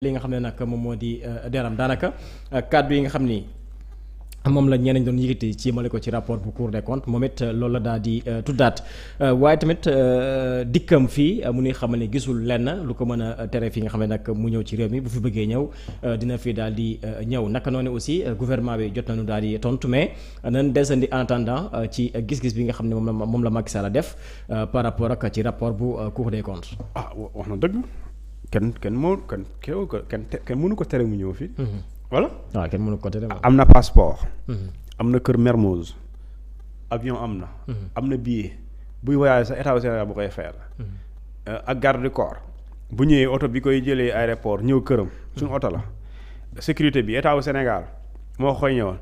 li nga xam ne nag moom moo di deram daanaka kàddu yi nga xam ni moom la ñeneen doon yëkkati ci male ko ci rapport bu Cour des comptes moom it loolu la daal di tuddaat waaye tamit dikkam fii mu ni xam ne gisul lenn lu ko mën a tere fii nga xam ne nag mu ñëw ci réew mi bu fi bëggee ñëw dina fi daal di ñëw naka noonu aussi gouvernement bi jot nañu daal di tontu mais nañ desandi en attendant ci gis-gis bi nga xam ne moom la Macky Sall a def par rapport ak ci rapport bu Cour des comptes. wax na dëgg. kenn mënu ko tere mu ñëw fii. voilà waaw kenn mënu ko tere. am na passeport. am na kër Mermoz. avion am na. am na billet buy voyage sa état du Sénégal bu koy fayal. ak garde du corps. bu ñëwee oto bi koy jëlee aéroport ñëw këram. suñu oto la. sécurité bi état du Sénégal moo koy ñëwal.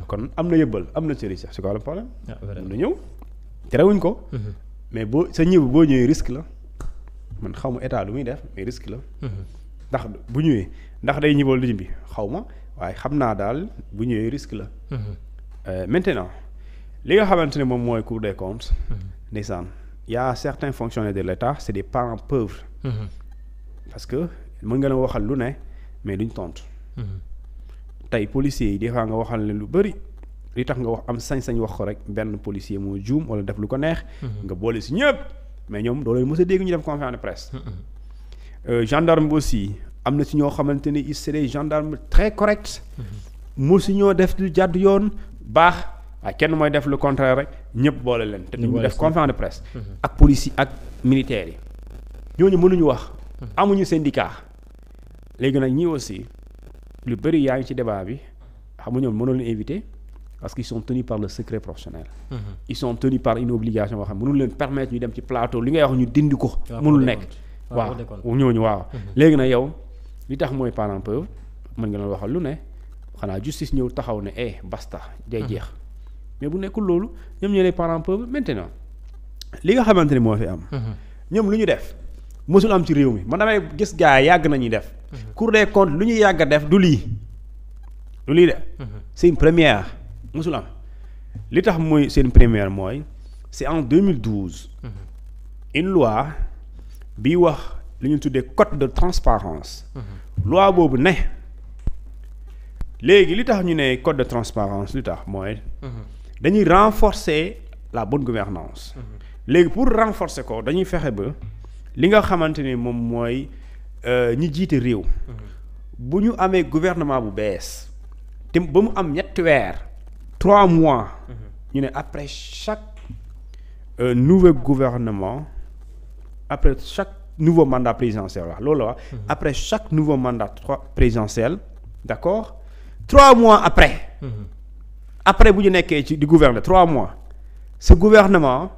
kon am na yëbbal am na sëriñ sax c'est quoi le problème. mën na ñëw terewuñ ko. mais boo ñëwee risque la. man xaw ma état lu muy def mais risque la. ndax bu ñëwee ndax day ñibal liñ bi xaw ma waaye xam naa daal bu ñëwee risque la. Maintenant li nga xamante ne moom mooy Cour des comptes. ndeysaan y a certains fonctionnaires de l'État c'est des parents pauvres. parce que mën nga la waxal lu ne mais duñ tontu. tey policiers yi des fois nga waxal leen lu bari li tax nga wax am sañ-sañ wax ko rek benn policier moo juum wala def lu ko neex. nga boole si ñëpp. mais ñoom doo leen mës a dégg ñu def conférence de presse. Gendarme aussi am na ci ñoo xamante ni c'est des gendarmes très corrects. mosu ñoo def lu jàdd yoon baax waaye kenn mooy def le contraire rek ñëpp boole leen. te ñu def conférence de presse. ak police ak militaires yi. ñooñu mënuñu wax. amuñu syndicat. léegi nag ñii aussi lu bëri yaa ngi ci débat bi xam nga ñoom mënoo leen invité. parce qu'ils sont tenus par le secret professionnel. Ils sont tenus par une obligation boo xam mënul leen permettre ñu dem ci plateau li ngay wax ñu dindi ko. mënul nekk waaw ñooñu waaw. léegi nag yow li tax mooy parent pauvre mën nga leen waxal lu ne xanaa justice ñëw taxaw ne basta day jeex. mais bu nekkul loolu ñoom ñoo les parents pauvres maintenant li nga xamante ne moo fi am. ñoom lu ñu def mosul am ci réew mi man damay gis gars yi yàgg nañuy def. Cour des comptes lu ñuy yàgg a def du lii. du lii de. c'est une première. musul am li tax mooy seen première mooy c'est en 2012 une loi bi wax li ñu tuddee code de transparence loi boobu ne léegi li tax ñu ne code de transparence li tax mooy dañuy renforcer la bonne gouvernance léegi pour renforcer ko dañuy fexe ba li nga xamante ni moom mooy ñi jiite réew bu ñu amee gouvernement bu bees te ba mu am ñetti weer 3 mois ñu ne après chaque nouveau gouvernement après chaque nouveau mandat présidentiel wax loolu la wax après chaque nouveau mandat présidentiel d'accord 3 mois après après bu ñu nekkee ci di gouverner 3 mois ce gouvernement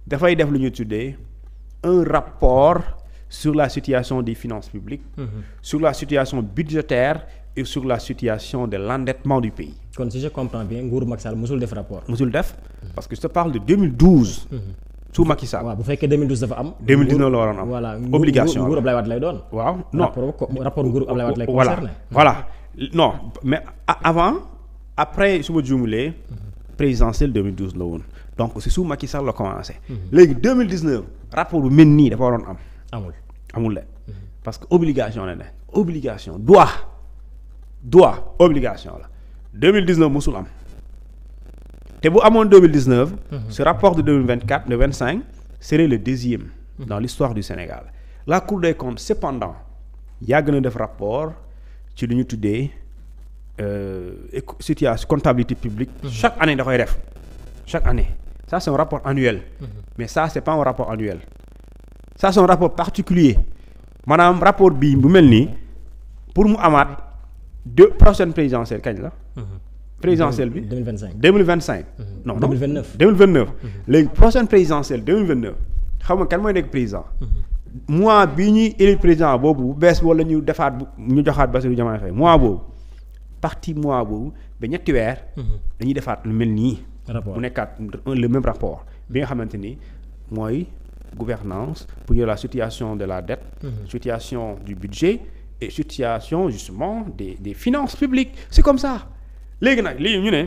dafay def lu ñu tuddee un rapport sur la situation des finances publiques sur la situation budgétaire et sur la situation de l'endettement du pays. kon si je comprends bien nguuru Macky Sall musul def rapport. musul def parce que je te parle de 2012. sous Macky Sall. waaw bu fekkee 2012 dafa am. 2019 la waroon am. voilà obligation nguuru Ablaye Wade lay doon. waaw non rapport nguuru Ablaye Wade lay concerné. voilà non mais avant après su ma juumulee. présidentielle 2012 la woon donc c'est sous Macky Sall la commencé. léegi 2019 rapport bu mel nii dafa waroon am. amul la parce que obligation la ne obligation doit obligation la 2019 musul am te bu amoon 2019 ce rapport de 2024 le 25 serait le deuxième dans l'histoire du Sénégal la Cour des comptes cependant yàgg na def rapport ci lu ñu tuddee situation comptabilité publique chaque année da koy def chaque année ça c'est un rapport annuel mais ça c'est pas un rapport annuel ça c'est un rapport particulier maanaam rapport bii bu mel nii pour mu amaat prochaine présidentielle kañ la. présidentielle bi 2025. non 2029. léegi prochaine présidentielle 2029 xam nga kan mooy nekk président. mois bii ñuy élire président boobu bu bees wala ñu defaat ñu joxaat Bassirou Diomaye Faye mois boobu mois boobu ba ñetti weer. dañuy defaat lu mel nii. rapport mu nekkaat le même rapport bi nga xamante ni mooy gouvernance pour la situation de la dette. situation du budget. et situation justement des finances publiques c'est comme ça léegi nag lii ñu ne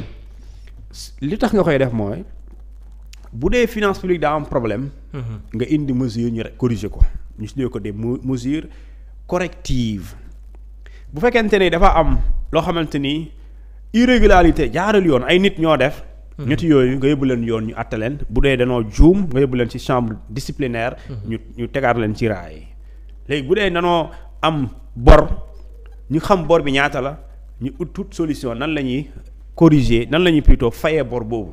li tax nga koy def mooy bu dee finance publique daa am problème nga indi mesure ñu corriger ko ñu tuddee ko des mesures correctives bu fekkente ni dafa am loo xamante ni irrégularité jaarul yoon ay nit ñoo def. ñetti yooyu nga yóbbu leen yoon ñu àtte leen bu dee danoo juum nga yóbbu leen ci chambre disciplinaire. ñu tegaat leen ci raay yi léegi bu dee danoo am bor ñu xam bor bi ñaata la ñu ut toute solution nan la ñuy corriger nan la ñuy plutôt fayee bor boobu.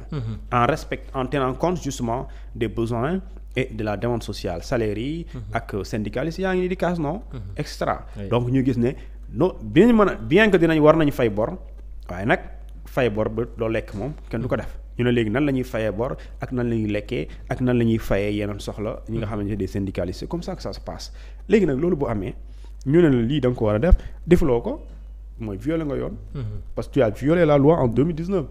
en tenant compte justement des besoins et de la demande sociale salaire yi. ak syndicalistes yaa ngi di kaas non. extra donc ñu gis ne non bien que war nañu fay bor waaye nag. fay bor ba loo lekk moom kenn du ko def ñu ne léegi nan la ñuy fayee bor ak nan la ñuy lekkee ak nan la ñuy fayee yeneen soxla ñi nga xamante ne des syndicalistes c'est comme ça que ça se passe léegi nag loolu bu amee ñu ne la lii da nga ko war a def defuloo ko mooy violer nga yoon. parce que tu as violé la loi en 2019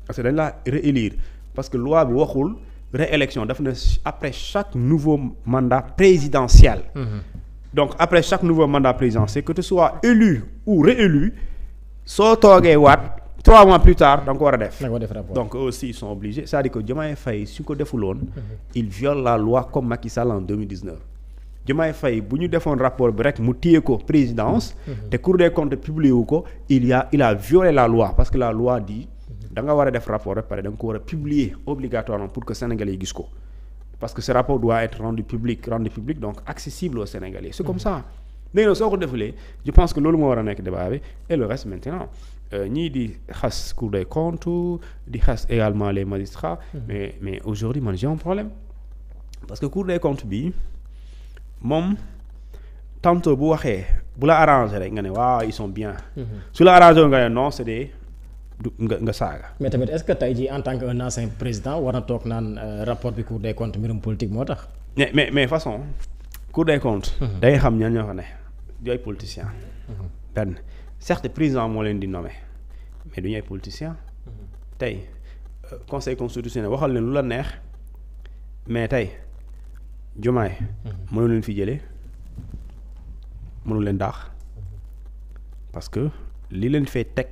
parce que dañ laa réélire parce que loi bi waxul réélection daf ne après chaque nouveau mandat présidentiel. Donc après chaque nouveau mandat présidentiel que tu sois élu ou réélu soo toogee waat 3 mois plus tard da nga ko war a def. Donc eux aussi ils sont obligés c'est-à-dire que Diomaye Faye su ko defuloon. il viole la loi comme Macky Sall en 2019. Diomaye Faye bu ñu defoon rapport bi rek mu téye ko présidence. te Cour des comptes publié wu ko il a violé la loi parce que la loi dit da nga war a def rapport ba pare da nga ko war a publier obligatoirement pour que Sénégalais yi gis ko. parce que ce rapport doit être rendu public donc accessible aux Sénégalais c'est comme ça. léegi nag soo ko defulee je pense que loolu moo war a nekk débat bi et le reste maintenant ñii di xas Cour des comptes di xas également les magistrats. mais aujourd'hui man j'ai un problème parce que Cour des comptes bi moom tantôt bu waxee bu la arrangé rek nga ne waaw ils sont bien. su la arrangé nga ne non c'est des nga saaga. mais tamit est-ce que tey jii en tant que un ancien président war na toog naan rapport bi Cour des comptes mbirum politique moo tax. mais façon Cour des comptes. day xam ñan ñoo fa ne du ay politiciens. benn certes président moo leen di nommer mais du ñu ay politiciens. tey conseil constitutionnel waxal leen lu la neex mais tey Diomaye. mënu leen fi jëlee mënu leen daax parce que li leen fay teg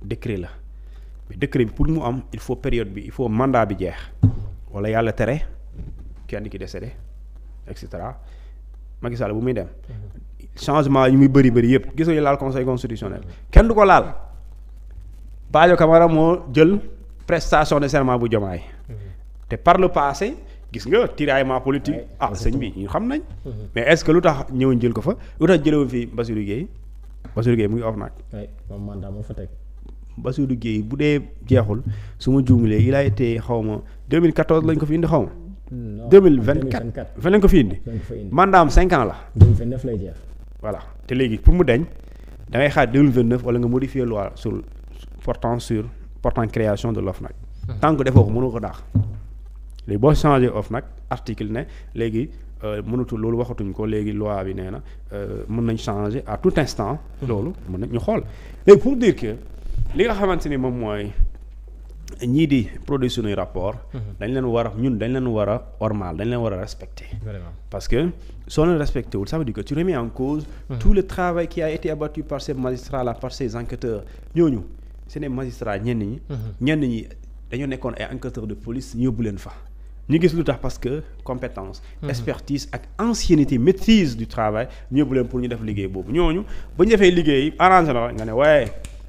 décret la mais décret bi pour mu am il faut période bi il faut mandat bi jeex wala yàlla tere kenn ki décédé et cetera. Macky Sall bu muy dem changement yi muy bëri yëpp gisoo ñu laal conseil constitutionnel kenn du ko laal Badio Camara moo jël prestation de serment bu Diomaye te par le passé gis nga tiraillement politique sëñ bi ñu xam nañ mais est-ce que lu tax ñëwuñ jël ko fa lu tax jëlewoon fi Bassirou Guèye mu ngi OFNAC moom mandat moo fa teg Bassirou Guèye bu dee jeexul su ma juumlee il a été xaw ma 2014 lañ ko fi indi xaw ma 2024 fa lañ ko fi indi mandat am 5 ans la 2029 lay jeex voilà te léegi pour mu deñ da ngay xaar 2029 wala nga modifier loi portant création de l'OFNAC tant que defoo ko mënoo ko daax léegi boo changé OFNAC article ne léegi mënatul loolu waxatuñ ko léegi loi bi nee na mën nañ changer à tout instant loolu mën nañ ñu xool léegi pour dire que li nga xamante ni moom mooy ñii di produire suñuy rapport dañ leen war a ormal dañ leen war a respecter parce que soo leen respecté wul ça veut dire que tu remets en cause tout le travail qui a été abattu par ces magistrats là par ces enquêteurs ñooñu c'est des magistrats ñenn ñi dañoo nekkoon ay enquêteurs de police ñu yóbbu leen fa ñu gis lu tax parce que compétence expertise ak ancienneté maîtrise du travail ñu yóbbu leen pour ñu def liggéey boobu ñooñu ba ñu defee liggéey arrangé na nga ne waaye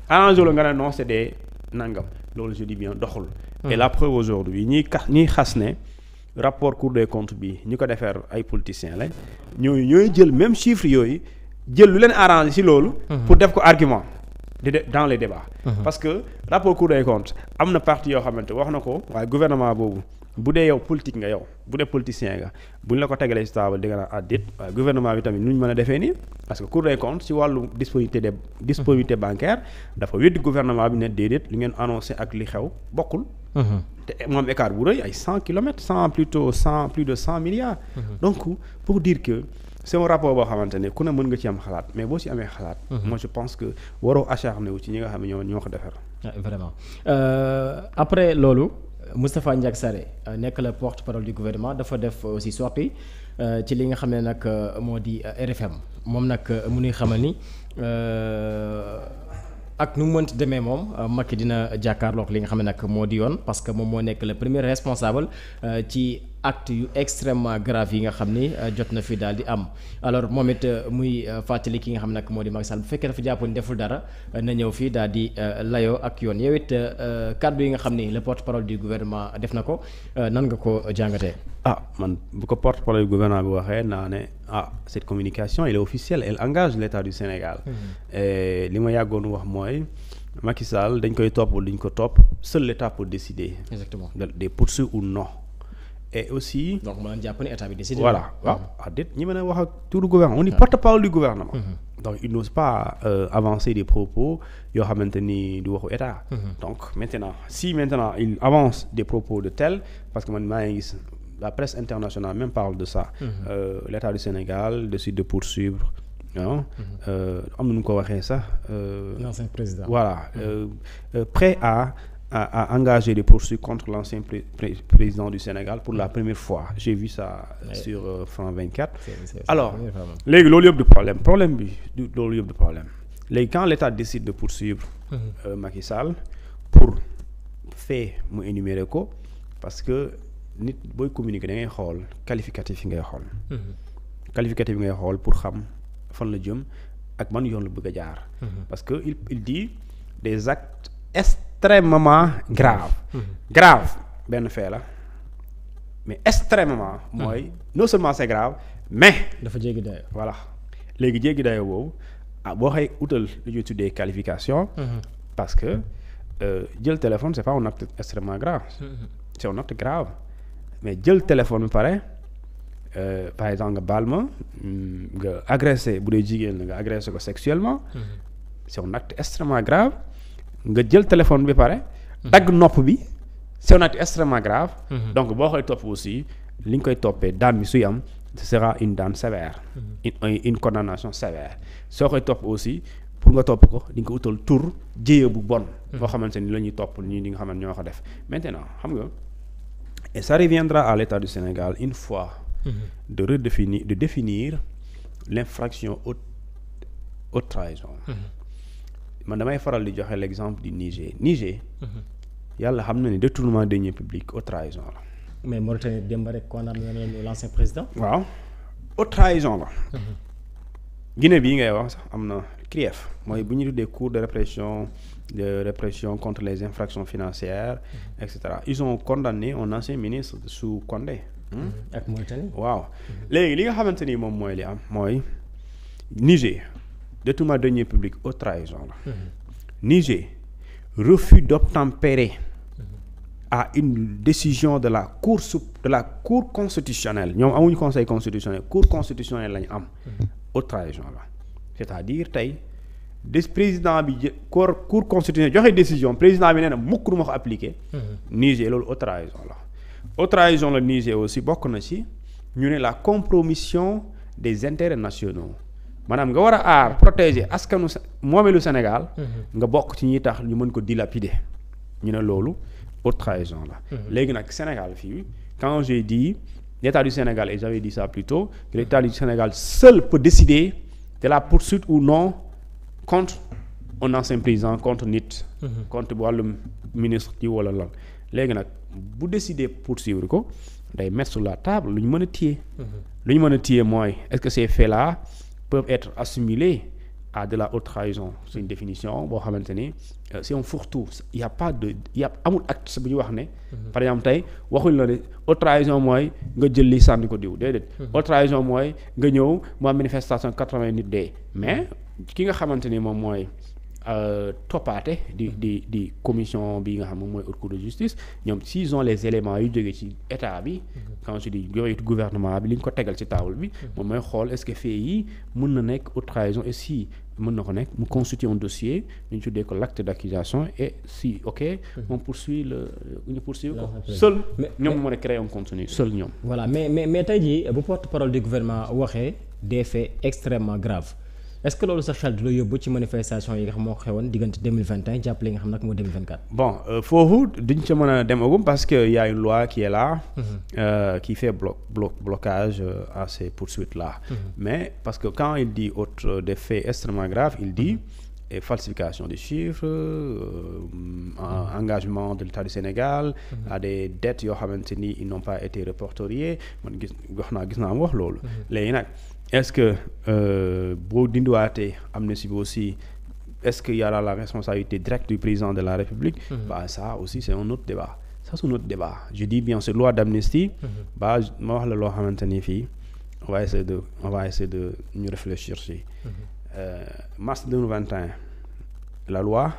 arrangé la nga ne non c'est des nangam loolu je dis bien doxul et la preuve aujourd'hui ñiy xas ne rapport Cour des comptes bi ñi ko defeer ay politiciens lañ ñooy jël même chiffre yooyu jël lu leen arrangé ci loolu pour def ko argument dans les débats parce que rapport Cour des comptes am na parti yoo xamante wax na ko waaye gouvernement boobu bu dee yow politique nga yow bu dee politicien nga buñ la ko tegalee ci table di nga naan addit waaye gouvernement bi tamit nu ñu mën a defee nii parce que Cour des comptes ci wàllu disponibilité bancaire dafa weddi gouvernement bi ne déedéet li ngeen annoncé ak li xew bokkul te moom écart bu rëy ay 100 kilomètres plus de 100 milliards donc pour dire que c'est un rapport boo xamante ne ku ne mën nga ci am xalaat mais boo ci amee xalaat moi je pense que waroo acharné wu ci ñi nga xam ne ñoo ko defar vraiment après loolu Moustapha Ndiack Sarré nekk la porte-parole du gouvernement dafa def aussi sortie ci li nga xam ne nag moo di RFM moom nag mu nuy xamal ni ak nu mu mënti demee moom Macky dina jàkkaarloog li nga xam ne nag moo di yoon parce que moom moo nekk le premier responsable ci acte yu extrêmement grave yi nga xam ni jot na fi daal di am alors moom it muy fàttali ki nga xam nag moo di Macky Sall bu fekkee dafa jàpp ni deful dara na ñëw fii daal di layoo ak yoon yow it kàddu yi nga xam ni le porte-parole du gouvernement def na ko nan nga ko jàngatee. Man bu ko porte-parole du gouvernement bi waxee naa ne cette communication elle est officielle elle engage l'État du Sénégal. li ma yàggoon wax mooy Macky Sall dañ koy topp duñ ko topp seul l'État peut décider. Exactement des poursuites ou non. Et aussi. donc ma jàpp ne état bi décidé. Voilà déet ñi mën a wax ak tout le gouvernement on est porte-parole du gouvernement. Donc il n'ose pas avancer des propos yoo xamante ni du waxu état. Donc maintenant il avance des propos de tel parce que man maa ngi gis la presse internationale même parle de ça. L'État du Sénégal décide de poursuivre. am na nu ko waxee sax. l'ancien président. Voilà prêt à engager des poursuites contre l'ancien président du Sénégal pour la première fois. J'ai vu ça sur France 24. Alors léegi loolu yëpp du problème bi loolu yëpp du problème léegi quand l'État décide de poursuivre Macky Sall pour fait mu énumérer ko parce que nit booy communiquer da ngay xool qualificatif yi ngay xool. Qualificatif yi ngay xool pour xam fan la jëm ak man yoon la bëgg a jaar. Parce que il dit des actes extrêmement grave benn fait la mais extrêmement mooy non seulement c'est grave mais dafa jéggi dayo voilà léegi jéggi dayo boobu boo xëy utal lu ñuy tuddee qualification parce que jël téléphone c'est pas un acte extrêmement grave c'est un acte grave mais jël téléphone bi pare par exemple nga baal ma nga agressé bu dee jigéen la nga agressé ko sexuellement c'est un acte extrêmement grave nga jël téléphone bi pare dagg nopp bi c'est un acte extrêmement grave donc boo koy topp aussi li nga koy toppee daan bi suy am ce sera une daan sévère une condamnation sévère soo koy topp aussi pour nga topp ko di nga ko utal tur jéye bu bon boo xamante ni la ñuy topp ñii di nga xamante ñoo ko def maintenant xam nga et ça reviendra à l'État du Sénégal une fois de définir l'infraction haute trahison man damay faral di joxe l'exemple du Niger yàlla xam na ni détournement de deniers publics haute trahison la. mais Mauritanie démb rek condamné l'ancien président. waaw haute trahison la. Guinée bii ngay wax sax am na CRIEF mooy bu ñu tuddee cour de répression contre les infractions financières et cetera ils ont condamné un ancien ministre sous Condé. ak Mauritanie. waaw léegi li nga xamante ni moom mooy li am mooy Niger. détournement de deniers publics haute trahison la. Niger refus d'obtempérer à une décision de la cour constitutionnelle ñoom amuñu conseil constitutionnel cour constitutionnelle la ñu am. haute trahison la c'est-à-dire tey président bi cour constitutionnelle joxe décision président bi nee na mukk du ma ko appliquer. Niger loolu haute trahison la. haute trahison la Niger aussi bokk na ci ñu ne la compromission des intérêts nationaux. maanaam nga war a aar protéger askanu moomeelu Sénégal. nga bokk ci ñi tax ñu mën ko dilapider ñu ne loolu haute trahison la. léegi nag Sénégal fii quand j'ai dit l'État du Sénégal et j'avais dit ça plus tôt que l'État du Sénégal seul peut décider de la poursuite ou non contre un ancien président contre nit. contre wàllum ministre ci wala lan léegi nag bu décider poursuivre ko day mettre sur la table lu ñu mën a téye. lu ñu mën a téye mooy est-ce que ces faits-là peuvent être assimilés à de la haute trahison c'est une définition boo xamante ni c'est un fourre-tout il y a pas de amul acte bu ñu wax ne par exemple tey waxuñ la ne haute trahison mooy nga jël li sànni ko diw déedéet haute trahison mooy nga ñëw mu am manifestation 80 nit dee mais ki nga xamante ni moom mooy toppaate di commission bi nga xam moom mooy haute cour de justice ñoom s'ils ont les éléments yu jógee ci état bi quand je dis yooyu gouvernement bi li ñu ko tegal ci table bi moom mooy xool est-ce que fait yi mën na nekk haute trahison et si mën na ko nekk mu constitue un dossier ñu tuddee ko l'acte d'accusation et si ok on poursuit ñu poursuit ko seul ñoom mën a créer un contenu seul ñoom voilà mais tey jii bu porte-parole du gouvernement waxee des faits extrêmement graves est-ce que loolu sa xel du la yóbbu ci manifestation yi nga xam moo xewoon diggante 2021 jàpp li nga xam nag moo 2024. bon foofu duñ ca mën a demagum parce que y a une loi qui est là. Qui fait blocage à ces poursuites là. Mais parce que quand il dit des faits extrêmement graves il dit et falsification des chiffres engagement de l'État du Sénégal à des dettes yoo xamante ni ils n'ont pas été répertoriées man gis naa am wax loolu léegi nag est-ce que boo dindiwaatee amnistie bi aussi est-ce qu'il y aura la responsabilité directe du président de la République bah ça aussi c'est un autre débat ça c'est un autre débat je dis bien cette loi d'amnistie bah ma wax la loo xamante ni fii on va essayer de ñu réfléchir ci mars 2021 la loi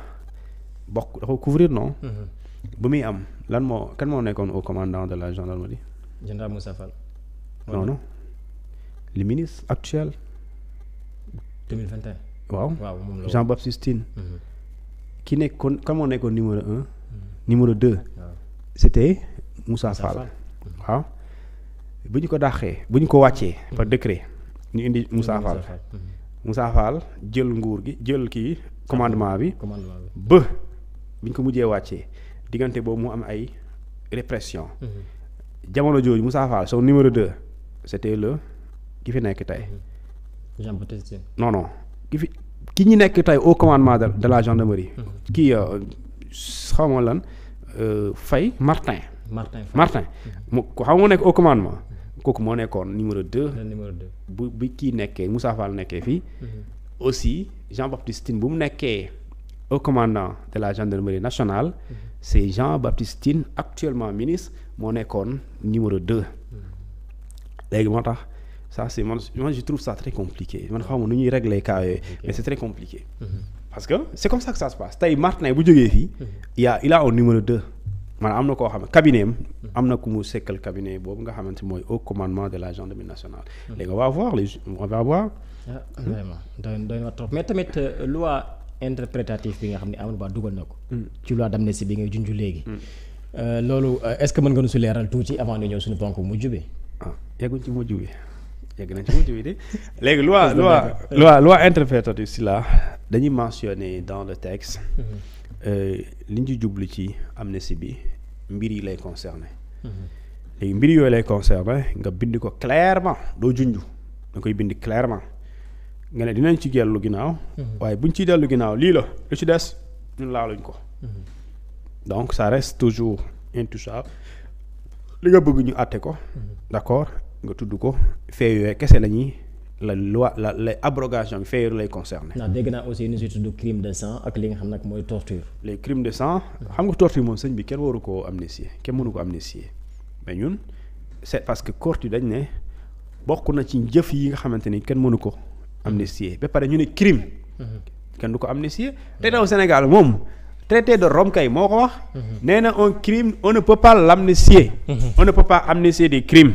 bokk dafa couvrir non bu muy am kan moo nekkoon au commandant de la gendarmerie général Moussa Fall non le ministre actuel 2021 waaw moom la Jean-Baptiste Tine ki nekkoon kan moo nekkoon numéro 1 numéro 2 c'était Moussa Fall waaw bu ñu ko dàqee bu ñu ko wàccee par décret ñu indi Moussa Fall jël nguur gi jël kii commandement bi ba bu ñu ko mujjee wàccee diggante boobu mu am ay répression jamono jooju Moussa Fall son numéro 2 c'était ki fi nekk tey Jean-Baptiste non ki ñu nekk tey au commandement de la gendarmerie kii xawma lan Faye Martin mu ko xam moo nekk au commandement kooku moo nekkoon numéro 2 bu kii nekkee Moussa Fall nekkee fii aussi Jean-Baptiste Tine bu mu nekkee au commandant de la gendarmerie nationale c'est Jean-Baptiste Tine actuellement ministre moo nekkoon numéro 2 léegi moo tax ça c'est moi je trouve ça très compliqué man xaw ma nu ñuy régler cas yooyu mais c'est très compliqué parce que c'est comme ça que ça se passe tey Martin bu jógee fii il a un numéro 2 maanaam am na koo xam ne cabinet am na ku mu sekkal cabinet boobu nga xamante mooy au commandement de la gendarmerie nationale léegi on va voir vraiment doy na trop mais tamit loi interprétative bi nga xam ne Amadou Ba dugal na ko ci loi d'amnistie bi ngay junj léegi loolu est-ce que mën nga nu su leeral tuuti avant ñu ñëw suñu ponk mujj bi yegg nañ ci mujj bi de léegi loi interprétative si la dañuy mentionner dans le texte li ñu ci jublu ci amnistie bi mbir yi lay concerner léegi mbir yooyu lay concerner nga bind ko clairement doo junj da koy bind clairement nga ne dinañ ci dellu ginnaaw waaye buñ ciy dellu ginnaaw lii la lu ci des ñun laaluñ ko donc ça reste toujours intouchable li nga bëgg ñu àtte ko d'accord nga tudd ko fee yooyu kese la loi la abrogation bi fee yooyu lay concerner. ndax dégg naa aussi ñu si tudd crime de sang ak li nga xam nag mooy torture. les crimes de sang xam nga torture moom sëñ bi kenn waru koo amnistier kenn mënu ko amnistier mais ñun c'est parce que torture dañ ne bokk na ci jëf yi nga xamante ni kenn mënu ko amnistier ba pare ñu ne crime kenn du ko amnistier te daw Sénégal moom traité de Rome kay moo ko wax nee na un crime on ne peut pas l'amnistier on ne peut pas amnistier des crimes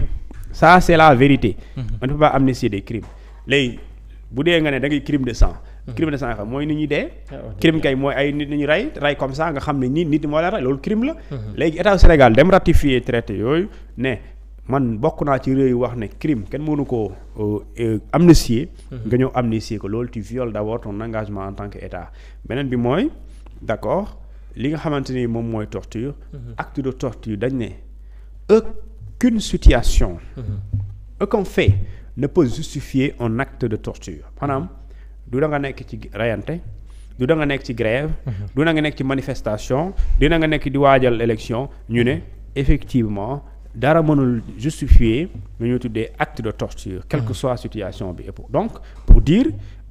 ça c'est la vérité on ne peut pas amnistier des crimes léegi bu dee nga ne da ngay crime de sang crime de sang xam mooy nit ñi dee crime kay mooy ay nit ñi rey comme ça nga xam ne nit moo leen rey loolu crime la léegi état du Sénégal dem ratifier traité yooyu ne man bokk naa ci réew yu wax ne crime kenn mënu koo amnistier nga ñëw amnistier ko loolu tu violes d'abord ton engagement en tant que état beneen bi mooy d'accord li nga xamante ni moom mooy torture acte de torture dañ ne aucune situation aucun fait ne peut justifier un acte de torture maanaam du da nga nekk ci rayante du da nga nekk ci grève du da nga nekk ci manifestation dina nga nekk di waajal élection ñu ne effectivement dara mënul justifier lu ñu tuddee acte de torture quelle que soit situation bi donc pour dire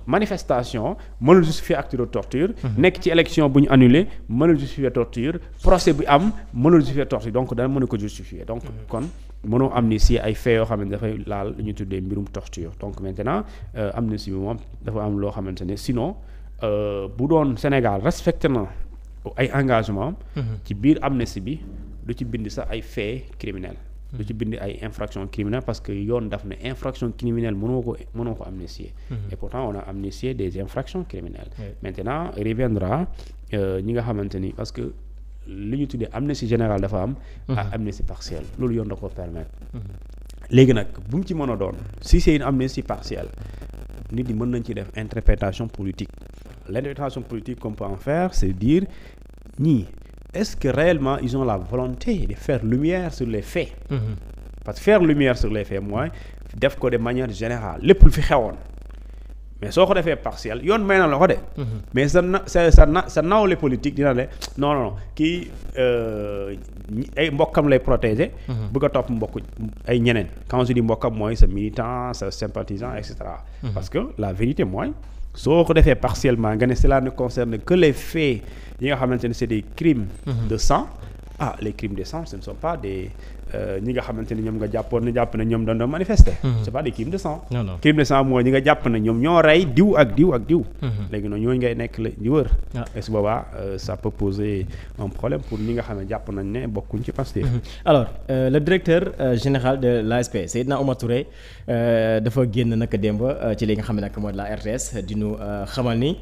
manifestation mënul justifier acte de torture nekk ci élection bu ñu annulé mënul justifier torture procès bi am mënul justifier torture donc dana mën a ko justifier donc kon mënoo amnistie ay faits yoo xam ne dafay laal lu ñu tuddee mbirum torture donc maintenant amnistie bi moom dafa am loo xamante ne sinon bu doon Sénégal respecté na ay engagement ci biir amnistie bi du ci bind sax ay faits criminels du ci bind ay infractions criminelles parce que yoon daf ne infraction criminelle mënoo ko amnistier et pourtant on a amnistié des infractions criminelles maintenant reviendra ñi nga xamante ni parce que li ñu tuddee amnistie générale dafa am ak amnistie partielle loolu yoon da ko permettre léegi nag bu mu ci mën a doon si c'est une amnistie partielle nit ñi mën nañ ci def interprétation politique l'interprétation politique qu'on peut en faire c'est dire ñii est-ce que réellement ils ont la volonté de faire lumière sur les faits parce que faire lumière sur les faits mooy def ko de manière générale lépp lu fi xewoon mais soo ko defee partiel yoon may na la ko de. mais sa nawle politique dina le non kii ay mbokkam lay protéger. bëgg a topp mbokk ay ñeneen quand je dis mbokkam mooy sa militant sa sympathisant et cetera. parce que la vérité mooy soo ko defee partiellement nga ne cela ne concerne que les faits yi nga xamante ne c'est des crimes de sang. Les crimes de sang ce ne sont pas des ñi nga xamante ne ñoom nga jàpp ne ñoom doon manifester. c'est pas des crimes de sang. non crime de sang mooy ñi nga jàpp ne ñoom ñoo rey diw ak diw ak diw. léegi noonu ñooñu ngay nekk la di wër. et su boobaa ça peut poser un problème pour ñi nga xam ne jàpp nañ ne bokkuñ ci Pastef. alors le directeur général de l'ASP Seydina Oumar Touré dafa génn naka démb ci li nga xam ne nag mooy la RTS di nu xamal ni.